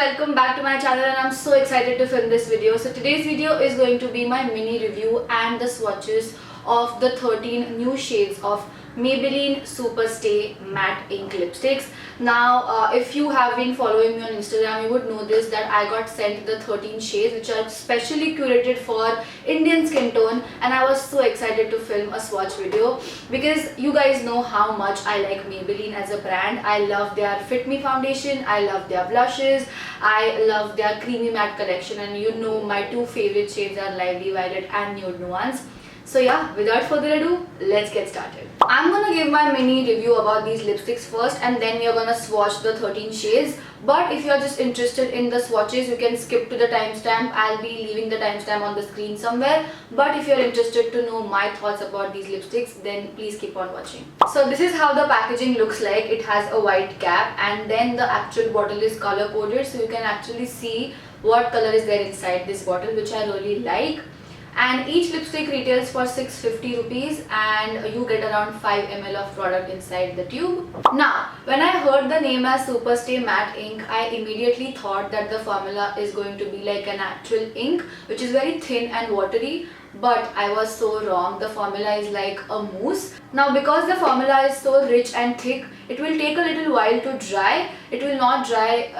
welcome back to my channel, and I'm so excited to film this video. So today's video is going to be my mini review and the swatches of the 13 new shades of Maybelline SuperStay matte ink lipsticks. Now if you have been following me on Instagram, you would know this, that I got sent the 13 shades which are specially curated for Indian skin tone, and I was so excited to film a swatch video because you guys know how much I like Maybelline as a brand. I love their Fit Me foundation, I love their blushes, I love their creamy matte collection, and you know my two favorite shades are Lively Violet and Nude Nuance. So yeah, without further ado, let's get started. I'm gonna give my mini review about these lipsticks first, and then we are gonna swatch the 13 shades. But if you're just interested in the swatches, you can skip to the timestamp. I'll be leaving the timestamp on the screen somewhere. But if you're interested to know my thoughts about these lipsticks, then please keep on watching. So this is how the packaging looks like. It has a white cap, and then the actual bottle is color coded, so you can actually see what color is there inside this bottle, which I really like. And each lipstick retails for 650 rupees, and you get around 5 ml of product inside the tube. Now, when I heard the name as SuperStay matte ink, I immediately thought that the formula is going to be like an actual ink, which is very thin and watery. But I was so wrong. The formula is like a mousse. Now, because the formula is so rich and thick, it will take a little while to dry. It will not dry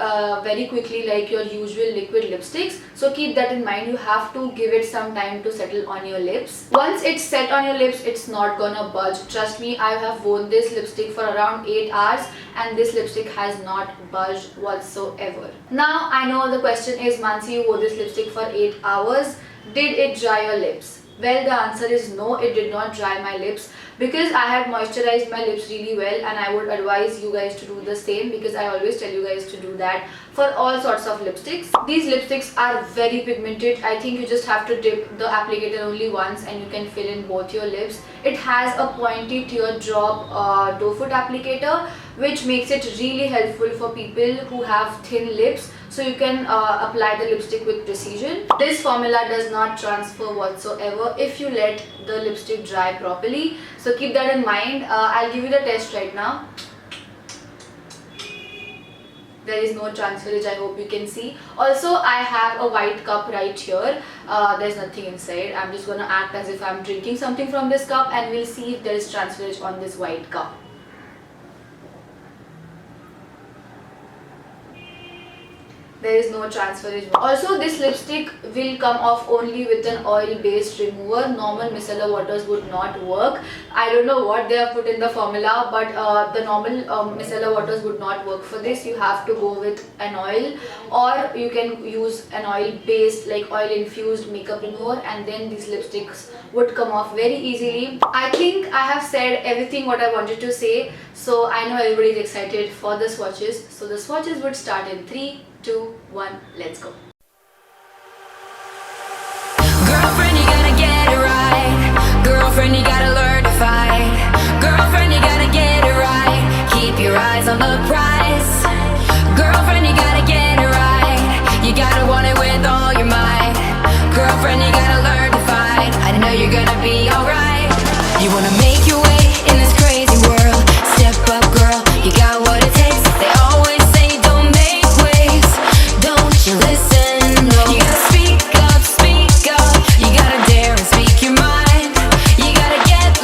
very quickly like your usual liquid lipsticks. So keep that in mind. You have to give it some time to settle on your lips. Once it's set on your lips, it's not gonna budge. Trust me, I have worn this lipstick for around 8 hours and this lipstick has not budged whatsoever. Now, I know the question is, Manasi, you wore this lipstick for 8 hours. Did it dry your lips? Well, the answer is no, it did not dry my lips, because I had moisturized my lips really well, and I would advise you guys to do the same, because I always tell you guys to do that for all sorts of lipsticks. These lipsticks are very pigmented. I think you just have to dip the applicator only once and you can fill in both your lips. It has a pointy teardrop doe foot applicator, which makes it really helpful for people who have thin lips, so you can apply the lipstick with precision. This formula does not transfer whatsoever if you let the lipstick dry properly, so keep that in mind. I'll give you the test right now. There is no transferage, I hope you can see. Also, I have a white cup right here. There's nothing inside. I'm just gonna act as if I'm drinking something from this cup, and we'll see if there is transferage on this white cup. There is no transferage. Also, this lipstick will come off only with an oil-based remover. Normal micellar waters would not work. I don't know what they have put in the formula, but the normal micellar waters would not work for this. You have to go with an oil, or you can use an oil-based, like oil-infused makeup remover, and then these lipsticks would come off very easily. I think I have said everything what I wanted to say, so I know everybody is excited for the swatches. So the swatches would start in 3, 2, 1, let's go. Girlfriend, you gotta get it right. Girlfriend, you gotta learn to fight. Girlfriend, you gotta get it right. Keep your eyes on the prize. Girlfriend, you gotta get it right. You gotta want it with all your might. Girlfriend, you gotta learn to fight. I know you're gonna be alright. You wanna make your way in this crazy world. Step up, girl, you got what it takes. They always say don't make waves. Don't you listen, no. You gotta speak up, speak up. You gotta dare and speak your mind. You gotta get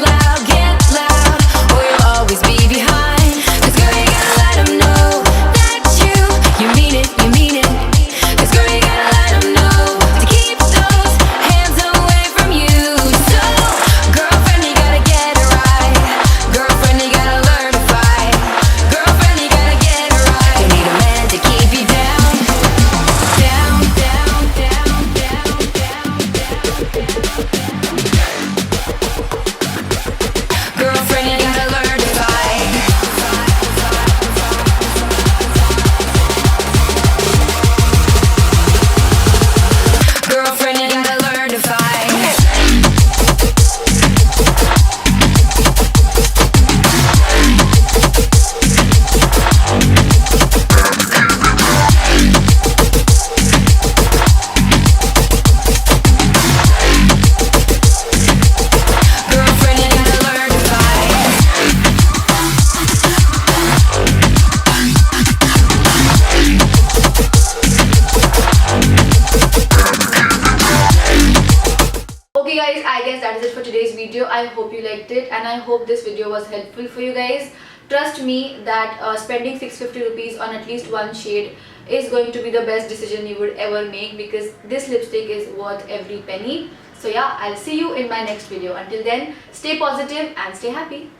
guys, that is it for today's video. I hope you liked it and I hope this video was helpful for you guys. Trust me that spending 650 rupees on at least one shade is going to be the best decision you would ever make, because this lipstick is worth every penny. So yeah, I'll see you in my next video. Until then, stay positive and stay happy.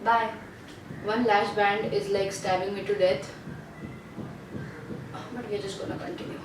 Bye. One lash band is like stabbing me to death, but we're just gonna continue.